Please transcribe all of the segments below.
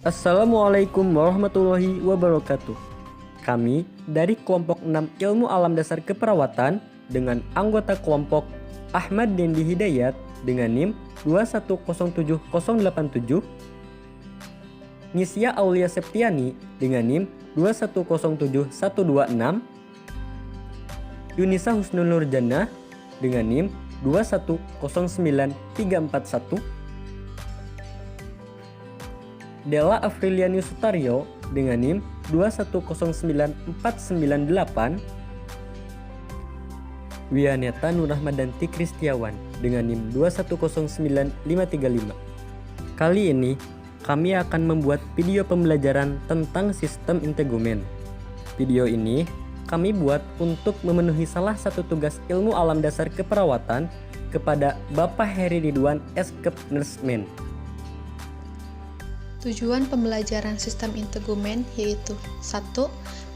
Assalamualaikum warahmatullahi wabarakatuh. Kami dari kelompok 6 Ilmu Alam Dasar Keperawatan dengan anggota kelompok Ahmad Dendi Hidayat dengan NIM 2107087, Nisya Aulia Septiani dengan NIM 2107126, Yunisa Husnul Nurjannah dengan NIM 2109341, Della Afriliani Sutario dengan NIM 2109498, Wianeta Nurahmadanti Kristiawan dengan NIM 2109535. Kali ini kami akan membuat video pembelajaran tentang sistem integumen. Video ini kami buat untuk memenuhi salah satu tugas ilmu alam dasar keperawatan kepada Bapak Heri Ridwan S.Kep Nursmen. Tujuan pembelajaran sistem integumen yaitu 1.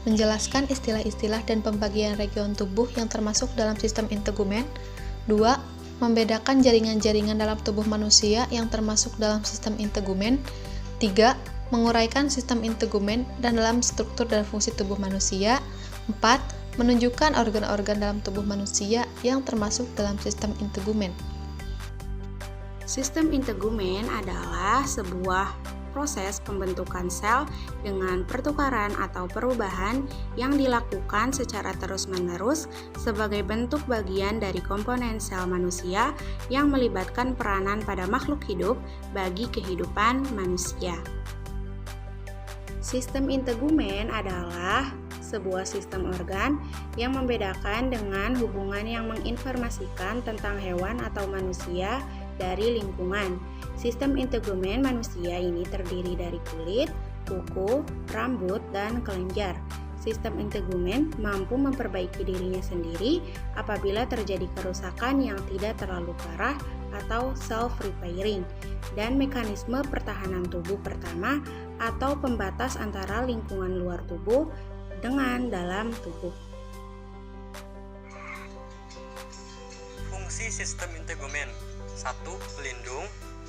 Menjelaskan istilah-istilah dan pembagian region tubuh yang termasuk dalam sistem integumen. 2. Membedakan jaringan-jaringan dalam tubuh manusia yang termasuk dalam sistem integumen. 3. Menguraikan sistem integumen dan dalam struktur dan fungsi tubuh manusia. 4. Menunjukkan organ-organ dalam tubuh manusia yang termasuk dalam sistem integumen. Sistem integumen adalah sebuah proses pembentukan sel dengan pertukaran atau perubahan yang dilakukan secara terus-menerus sebagai bentuk bagian dari komponen sel manusia yang melibatkan peranan pada makhluk hidup bagi kehidupan manusia. Sistem integumen adalah sebuah sistem organ yang membedakan dengan hubungan yang menginformasikan tentang hewan atau manusia dari lingkungan. Sistem integumen manusia ini terdiri dari kulit, kuku, rambut, dan kelenjar. Sistem integumen mampu memperbaiki dirinya sendiri apabila terjadi kerusakan yang tidak terlalu parah atau self-repairing, dan mekanisme pertahanan tubuh pertama atau pembatas antara lingkungan luar tubuh dengan dalam tubuh. Fungsi sistem integumen: 1. Pelindung.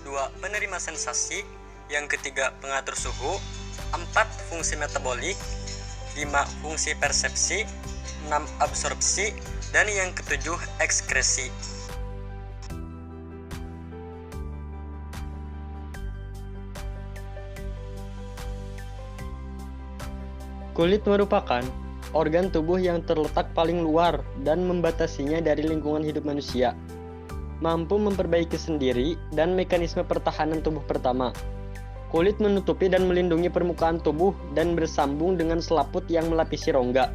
2. Penerima sensasi. Yang ketiga, pengatur suhu. 4. Fungsi metabolik. 5. Fungsi persepsi. 6. Absorpsi. Dan yang ketujuh, ekskresi. Kulit merupakan organ tubuh yang terletak paling luar dan membatasinya dari lingkungan hidup manusia. Mampu memperbaiki sendiri dan mekanisme pertahanan tubuh pertama. Kulit menutupi dan melindungi permukaan tubuh dan bersambung dengan selaput yang melapisi rongga.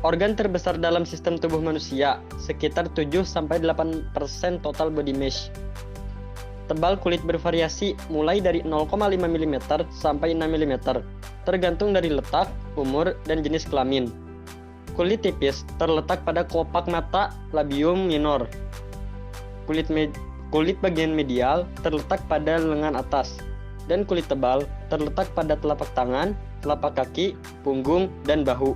Organ terbesar dalam sistem tubuh manusia, sekitar 7-8% total body mass. Tebal kulit bervariasi mulai dari 0,5 mm sampai 6 mm, tergantung dari letak, umur, dan jenis kelamin. Kulit tipis terletak pada kelopak mata labium minor. Kulit bagian medial terletak pada lengan atas, dan kulit tebal terletak pada telapak tangan, telapak kaki, punggung, dan bahu.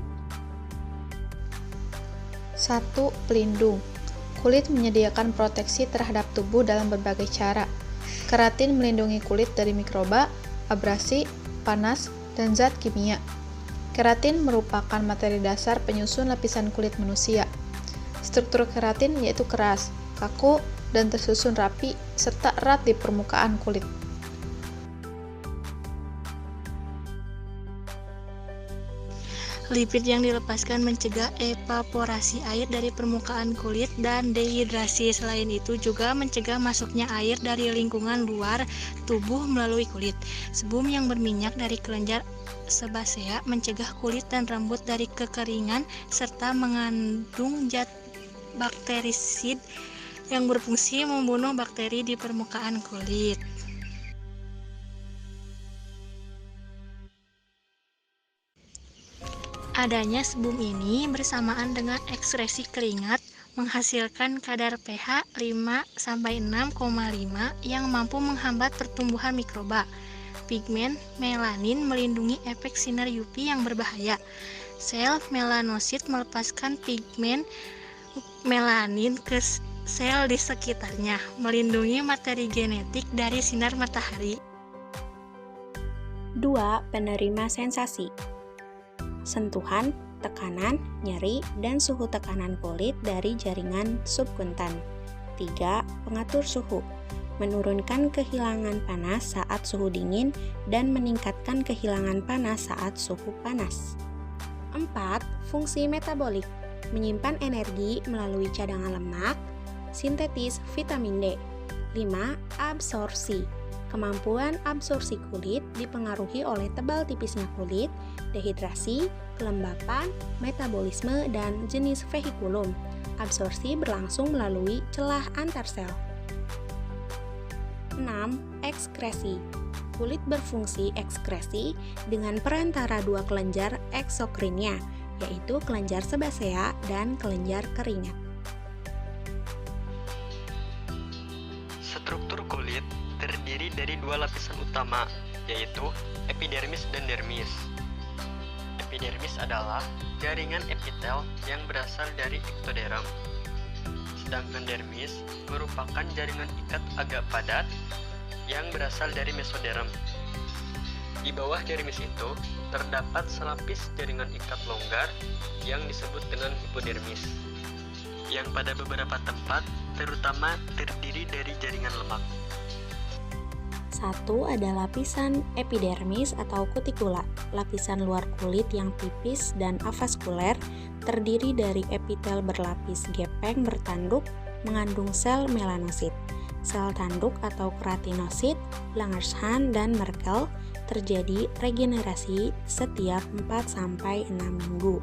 1. Pelindung. Kulit menyediakan proteksi terhadap tubuh dalam berbagai cara. Keratin melindungi kulit dari mikroba, abrasi, panas, dan zat kimia. Keratin merupakan materi dasar penyusun lapisan kulit manusia. Struktur keratin yaitu keras, kaku, dan tersusun rapi serta erat di permukaan kulit. Lipid yang dilepaskan mencegah evaporasi air dari permukaan kulit dan dehidrasi. Selain itu juga mencegah masuknya air dari lingkungan luar tubuh melalui kulit. Sebum yang berminyak dari kelenjar sebasea mencegah kulit dan rambut dari kekeringan serta mengandung zat bakterisid yang berfungsi membunuh bakteri di permukaan kulit. Adanya sebum ini bersamaan dengan ekskresi keringat menghasilkan kadar pH 5-6,5 yang mampu menghambat pertumbuhan mikroba. Pigmen melanin melindungi efek sinar UV yang berbahaya. Sel melanosit melepaskan pigmen melanin ke sel di sekitarnya, melindungi materi genetik dari sinar matahari. 2. Penerima sensasi. Sentuhan, tekanan, nyeri, dan suhu tekanan kulit dari jaringan subkuntan. 3. Pengatur suhu. Menurunkan kehilangan panas saat suhu dingin dan meningkatkan kehilangan panas saat suhu panas. 4. Fungsi metabolik. Menyimpan energi melalui cadangan lemak, sintetis vitamin D. 5. Absorpsi. Kemampuan absorpsi kulit dipengaruhi oleh tebal tipisnya kulit, dehidrasi, kelembapan, metabolisme, dan jenis vehikulum. Absorpsi berlangsung melalui celah antar sel. 6. Ekskresi. Kulit berfungsi ekskresi dengan perantara dua kelenjar eksokrinnya, yaitu kelenjar sebasea dan kelenjar keringat. Struktur kulit terdiri dari dua lapisan utama, yaitu epidermis dan dermis. Epidermis adalah jaringan epitel yang berasal dari ektoderm. Sedangkan dermis merupakan jaringan ikat agak padat yang berasal dari mesoderm. Di bawah dermis itu terdapat selapis jaringan ikat longgar yang disebut dengan hipodermis, yang pada beberapa tempat terutama terdiri dari jaringan lemak. 1. Ada lapisan epidermis atau kutikula, lapisan luar kulit yang tipis dan avaskuler, terdiri dari epitel berlapis gepeng bertanduk, mengandung sel melanosit. Sel tanduk atau keratinosit, Langerhans dan Merkel, terjadi regenerasi setiap 4-6 minggu.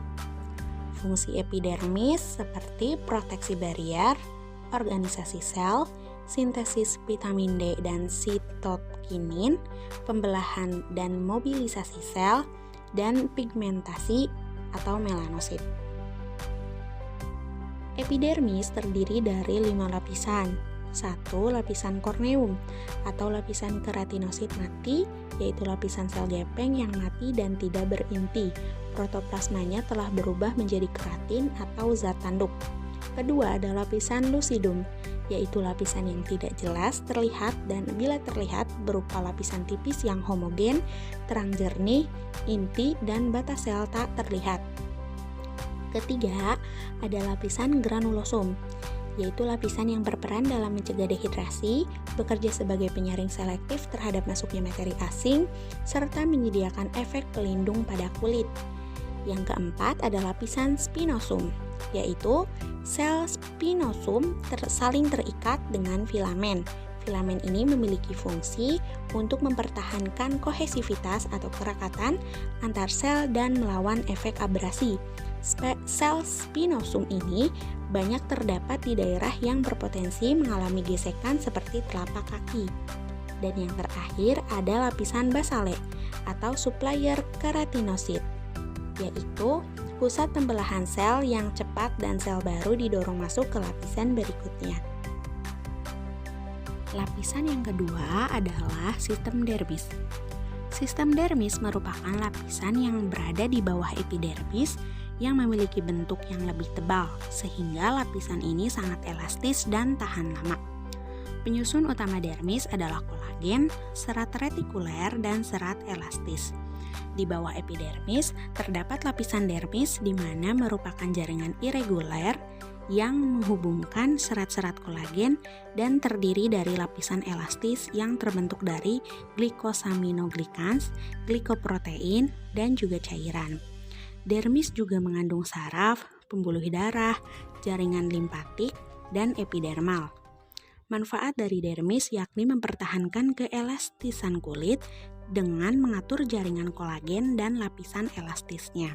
Fungsi epidermis seperti proteksi barrier, organisasi sel, sintesis vitamin D dan sitokinin, pembelahan dan mobilisasi sel, dan pigmentasi atau melanosit. Epidermis terdiri dari 5 lapisan. 1. Lapisan korneum atau lapisan keratinosit mati, yaitu lapisan sel gepeng yang mati dan tidak berinti. Protoplasmanya telah berubah menjadi keratin atau zat tanduk. Kedua, ada lapisan lucidum, yaitu lapisan yang tidak jelas terlihat dan bila terlihat berupa lapisan tipis yang homogen, terang jernih, inti, dan batas sel tak terlihat. Ketiga, ada lapisan granulosum, yaitu lapisan yang berperan dalam mencegah dehidrasi, bekerja sebagai penyaring selektif terhadap masuknya materi asing, serta menyediakan efek pelindung pada kulit. Yang keempat ada lapisan spinosum, yaitu sel spinosum saling terikat dengan filamen. Filamen ini memiliki fungsi untuk mempertahankan kohesivitas atau kerekatan antar sel dan melawan efek abrasi. Sel spinosum ini banyak terdapat di daerah yang berpotensi mengalami gesekan seperti telapak kaki. Dan yang terakhir ada lapisan basale atau supplier keratinosit, yaitu pusat pembelahan sel yang cepat dan sel baru didorong masuk ke lapisan berikutnya. Lapisan yang kedua adalah sistem dermis. Sistem dermis merupakan lapisan yang berada di bawah epidermis yang memiliki bentuk yang lebih tebal, sehingga lapisan ini sangat elastis dan tahan lama. Penyusun utama dermis adalah kolagen, serat retikuler, dan serat elastis. Di bawah epidermis terdapat lapisan dermis di mana merupakan jaringan irreguler yang menghubungkan serat-serat kolagen dan terdiri dari lapisan elastis yang terbentuk dari glikosaminoglikans, glikoprotein, dan juga cairan. Dermis juga mengandung saraf, pembuluh darah, jaringan limpatik, dan epidermal. Manfaat dari dermis yakni mempertahankan keelastisan kulit dengan mengatur jaringan kolagen dan lapisan elastisnya.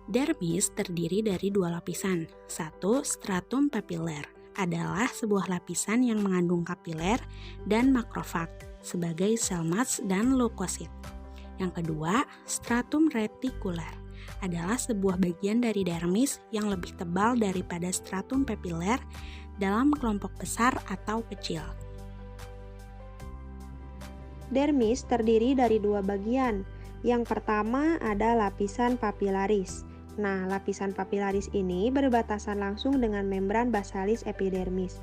Dermis terdiri dari 2 lapisan. 1. Stratum papiler adalah sebuah lapisan yang mengandung kapiler dan makrofag sebagai sel mats dan leukosit. Yang kedua, stratum retikuler adalah sebuah bagian dari dermis yang lebih tebal daripada stratum papiler dalam kelompok besar atau kecil. Dermis terdiri dari 2 bagian. Yang pertama ada lapisan papilaris. Nah, lapisan papilaris ini berbatasan langsung dengan membran basalis epidermis.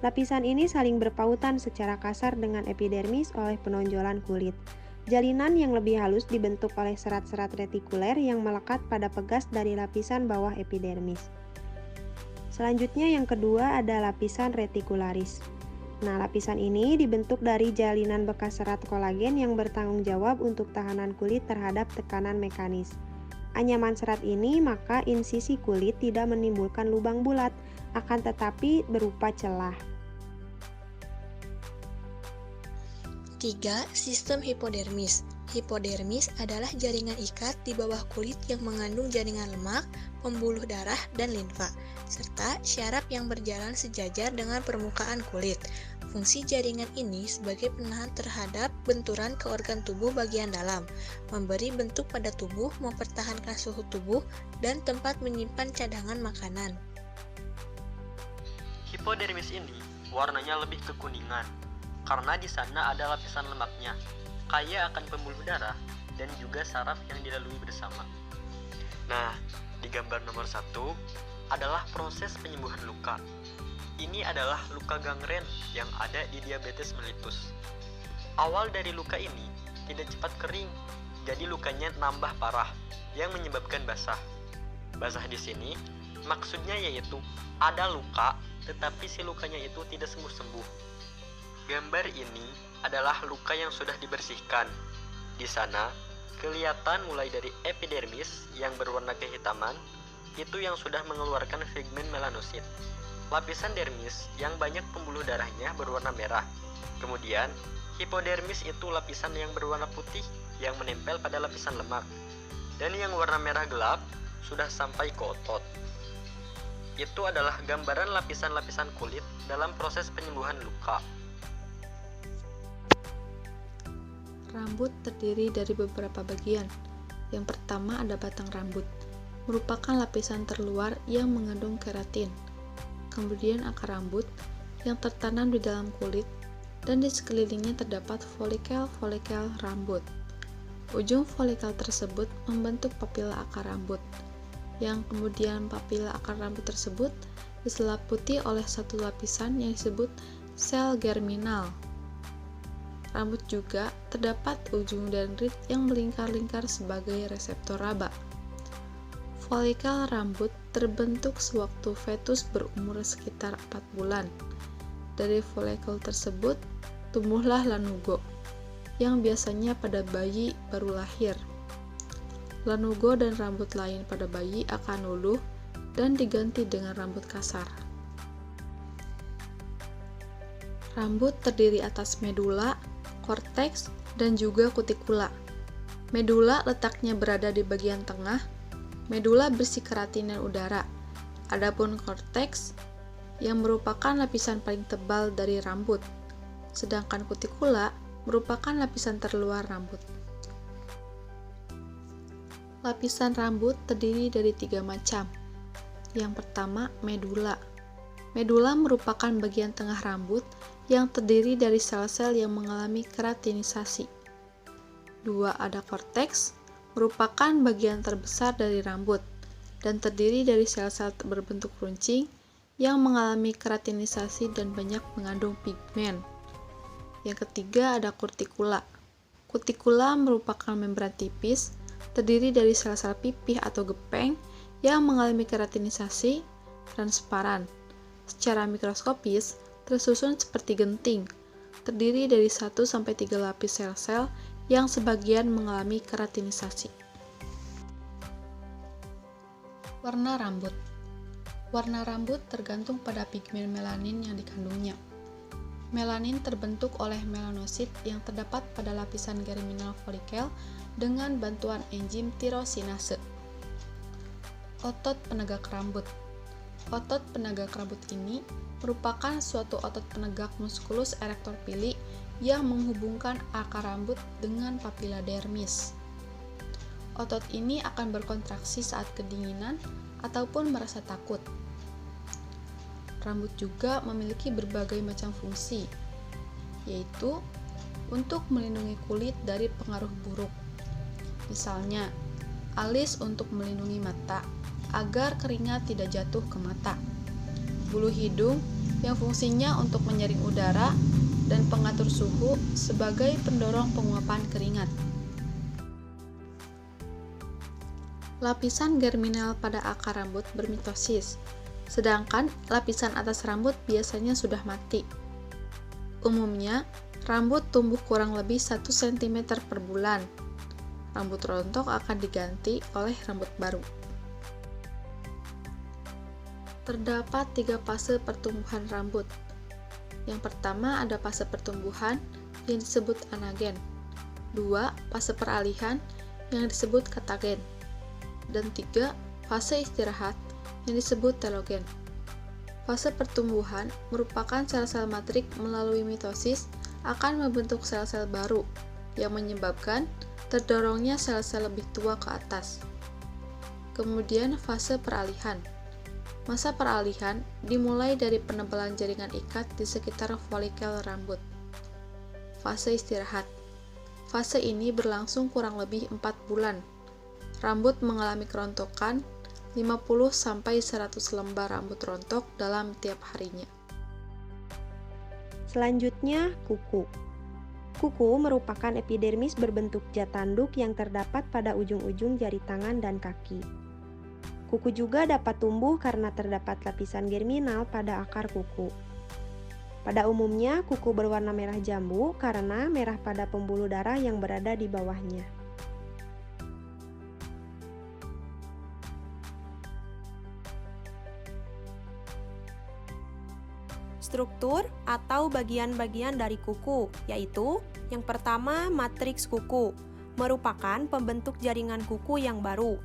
Lapisan ini saling berpautan secara kasar dengan epidermis oleh penonjolan kulit. Jalinan yang lebih halus dibentuk oleh serat-serat retikuler yang melekat pada pegas dari lapisan bawah epidermis. Selanjutnya yang kedua ada lapisan retikularis. Nah, lapisan ini dibentuk dari jalinan bekas serat kolagen yang bertanggung jawab untuk tahanan kulit terhadap tekanan mekanis. Anyaman serat ini maka insisi kulit tidak menimbulkan lubang bulat, akan tetapi berupa celah. 3. Sistem hipodermis. Hipodermis adalah jaringan ikat di bawah kulit yang mengandung jaringan lemak, pembuluh darah, dan limfa, serta syaraf yang berjalan sejajar dengan permukaan kulit. Fungsi jaringan ini sebagai penahan terhadap benturan ke organ tubuh bagian dalam, memberi bentuk pada tubuh, mempertahankan suhu tubuh, dan tempat menyimpan cadangan makanan. Hipodermis ini warnanya lebih kekuningan, karena di sana ada lapisan lemaknya, kaya akan pembuluh darah, dan juga saraf yang dilalui bersama. Nah, di gambar nomor 1 adalah proses penyembuhan luka. Ini adalah luka gangren yang ada di diabetes mellitus. Awal dari luka ini tidak cepat kering, jadi lukanya nambah parah, yang menyebabkan basah. Basah di sini maksudnya yaitu ada luka, tetapi si lukanya itu tidak sembuh-sembuh. Gambar ini adalah luka yang sudah dibersihkan. Di sana, kelihatan mulai dari epidermis yang berwarna kehitaman, itu yang sudah mengeluarkan pigmen melanosit. Lapisan dermis yang banyak pembuluh darahnya berwarna merah. Kemudian, hipodermis itu lapisan yang berwarna putih yang menempel pada lapisan lemak. Dan yang warna merah gelap sudah sampai ke otot. Itu adalah gambaran lapisan-lapisan kulit dalam proses penyembuhan luka. Rambut terdiri dari beberapa bagian. Yang pertama ada batang rambut, merupakan lapisan terluar yang mengandung keratin. Kemudian akar rambut yang tertanam di dalam kulit dan di sekelilingnya terdapat folikel-folikel rambut. Ujung folikel tersebut membentuk papila akar rambut, yang kemudian papila akar rambut tersebut diselimuti oleh satu lapisan yang disebut sel germinal. Rambut juga terdapat ujung dendrit yang melingkar-lingkar sebagai reseptor raba. Folikel rambut terbentuk sewaktu fetus berumur sekitar 4 bulan. Dari folikel tersebut tumbuhlah lanugo, yang biasanya pada bayi baru lahir. Lanugo dan rambut lain pada bayi akan luluh dan diganti dengan rambut kasar. Rambut terdiri atas medula, korteks, dan juga kutikula. Medula letaknya berada di bagian tengah. Medula berisi keratin dan udara. Adapun korteks yang merupakan lapisan paling tebal dari rambut. Sedangkan kutikula merupakan lapisan terluar rambut. Lapisan rambut terdiri dari 3 macam. Yang pertama, medula. Medula merupakan bagian tengah rambut yang terdiri dari sel-sel yang mengalami keratinisasi. 2. Ada korteks, merupakan bagian terbesar dari rambut, dan terdiri dari sel-sel berbentuk runcing yang mengalami keratinisasi dan banyak mengandung pigmen. Yang ketiga ada kutikula. Kutikula merupakan membran tipis, terdiri dari sel-sel pipih atau gepeng yang mengalami keratinisasi transparan. Secara mikroskopis, tersusun seperti genting, terdiri dari 1-3 lapis sel-sel yang sebagian mengalami keratinisasi. Warna rambut. Warna rambut tergantung pada pigmen melanin yang dikandungnya. Melanin terbentuk oleh melanosit yang terdapat pada lapisan germinal folikel dengan bantuan enzim tirosinase. Otot penegak rambut. Otot penegak rambut ini merupakan suatu otot penegak musculus erector pili yang menghubungkan akar rambut dengan papila dermis. Otot ini akan berkontraksi saat kedinginan ataupun merasa takut. Rambut juga memiliki berbagai macam fungsi, yaitu untuk melindungi kulit dari pengaruh buruk. Misalnya, alis untuk melindungi mata agar keringat tidak jatuh ke mata. Bulu hidung yang fungsinya untuk menyaring udara dan pengatur suhu sebagai pendorong penguapan keringat. Lapisan germinal pada akar rambut bermitosis, sedangkan lapisan atas rambut biasanya sudah mati. Umumnya, rambut tumbuh kurang lebih 1 cm per bulan. Rambut rontok akan diganti oleh rambut baru. Terdapat 3 fase pertumbuhan rambut. Yang pertama ada fase pertumbuhan yang disebut anagen, 2 fase peralihan yang disebut katagen, dan 3 fase istirahat yang disebut telogen. Fase pertumbuhan merupakan sel-sel matrik melalui mitosis akan membentuk sel-sel baru yang menyebabkan terdorongnya sel-sel lebih tua ke atas. Kemudian fase peralihan. Masa peralihan dimulai dari penebalan jaringan ikat di sekitar folikel rambut. Fase istirahat. Fase ini berlangsung kurang lebih 4 bulan. Rambut mengalami kerontokan 50-100 lembar rambut rontok dalam tiap harinya. Selanjutnya, kuku. Kuku merupakan epidermis berbentuk jet tanduk yang terdapat pada ujung-ujung jari tangan dan kaki. Kuku juga dapat tumbuh karena terdapat lapisan germinal pada akar kuku. Pada umumnya, kuku berwarna merah jambu karena merah pada pembuluh darah yang berada di bawahnya. Struktur atau bagian-bagian dari kuku, yaitu yang pertama matriks kuku, merupakan pembentuk jaringan kuku yang baru.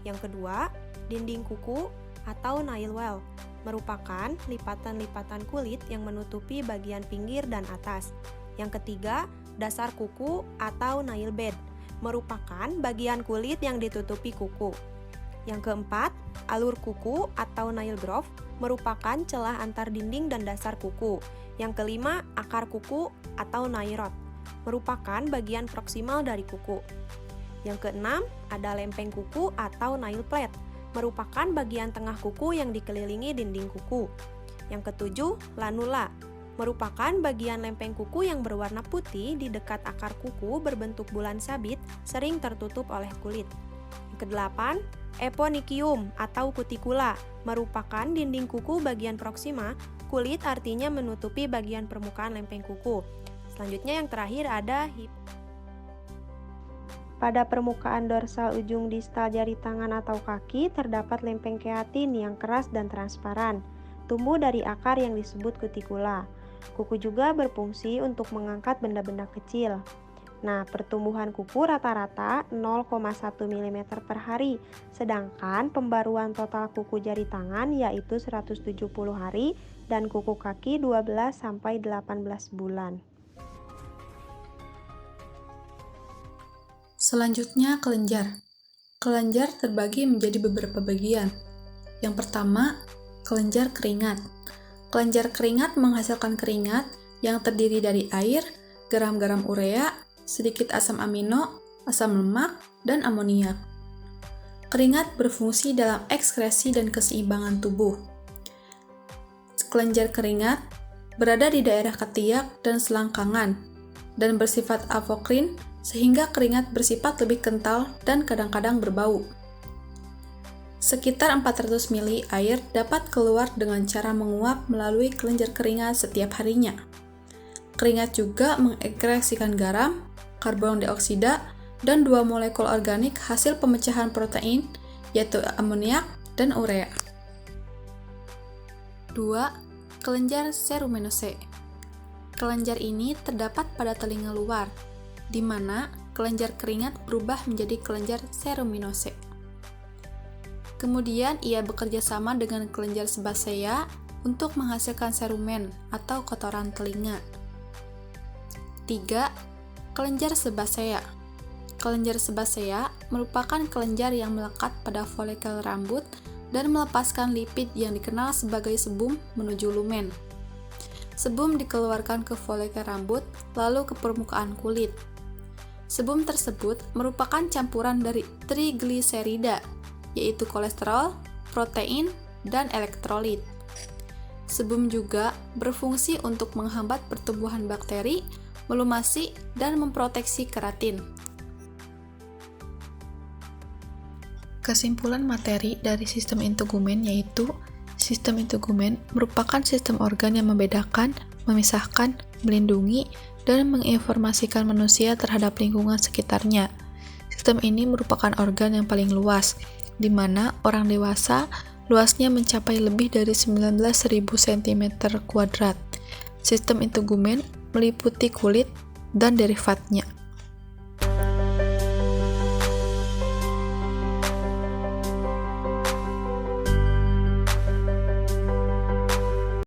Yang kedua, dinding kuku atau nail well, merupakan lipatan-lipatan kulit yang menutupi bagian pinggir dan atas. Yang ketiga, dasar kuku atau nail bed, merupakan bagian kulit yang ditutupi kuku. Yang keempat, alur kuku atau nail groove, merupakan celah antar dinding dan dasar kuku. Yang kelima, akar kuku atau nail rod, merupakan bagian proksimal dari kuku. Yang keenam, ada lempeng kuku atau nail plate, merupakan bagian tengah kuku yang dikelilingi dinding kuku. Yang ketujuh, lanula, merupakan bagian lempeng kuku yang berwarna putih di dekat akar kuku berbentuk bulan sabit, sering tertutup oleh kulit. Yang kedelapan, eponychium atau kutikula, merupakan dinding kuku bagian proksima, kulit artinya menutupi bagian permukaan lempeng kuku. Selanjutnya yang terakhir ada Pada permukaan dorsal ujung distal jari tangan atau kaki terdapat lempeng keatin yang keras dan transparan, tumbuh dari akar yang disebut kutikula. Kuku juga berfungsi untuk mengangkat benda-benda kecil. Nah, pertumbuhan kuku rata-rata 0,1 mm per hari, sedangkan pembaruan total kuku jari tangan yaitu 170 hari dan kuku kaki 12-18 bulan. Selanjutnya, kelenjar. Kelenjar terbagi menjadi beberapa bagian. Yang pertama, kelenjar keringat. Kelenjar keringat menghasilkan keringat yang terdiri dari air, garam-garam urea, sedikit asam amino, asam lemak, dan amoniak. Keringat berfungsi dalam ekskresi dan keseimbangan tubuh. Kelenjar keringat berada di daerah ketiak dan selangkangan dan bersifat avokrin sehingga keringat bersifat lebih kental dan kadang-kadang berbau. Sekitar 400 ml air dapat keluar dengan cara menguap melalui kelenjar keringat setiap harinya. Keringat juga mengekskresikan garam, karbon dioksida, dan 2 molekul organik hasil pemecahan protein, yaitu amoniak dan urea. 2. Kelenjar ceruminose. Kelenjar ini terdapat pada telinga luar, di mana kelenjar keringat berubah menjadi kelenjar ceruminose. Kemudian ia bekerja sama dengan kelenjar sebasea untuk menghasilkan cerumen atau kotoran telinga. 3. Kelenjar sebasea. Kelenjar sebasea merupakan kelenjar yang melekat pada folikel rambut dan melepaskan lipid yang dikenal sebagai sebum menuju lumen. Sebum dikeluarkan ke folikel rambut lalu ke permukaan kulit. Sebum tersebut merupakan campuran dari trigliserida, yaitu kolesterol, protein, dan elektrolit. Sebum juga berfungsi untuk menghambat pertumbuhan bakteri, melumasi, dan memproteksi keratin. Kesimpulan materi dari sistem integumen yaitu sistem integumen merupakan sistem organ yang membedakan, memisahkan, melindungi, dan menginformasikan manusia terhadap lingkungan sekitarnya. Sistem ini merupakan organ yang paling luas, di mana orang dewasa luasnya mencapai lebih dari 19.000 cm². Sistem integumen meliputi kulit dan derivatnya.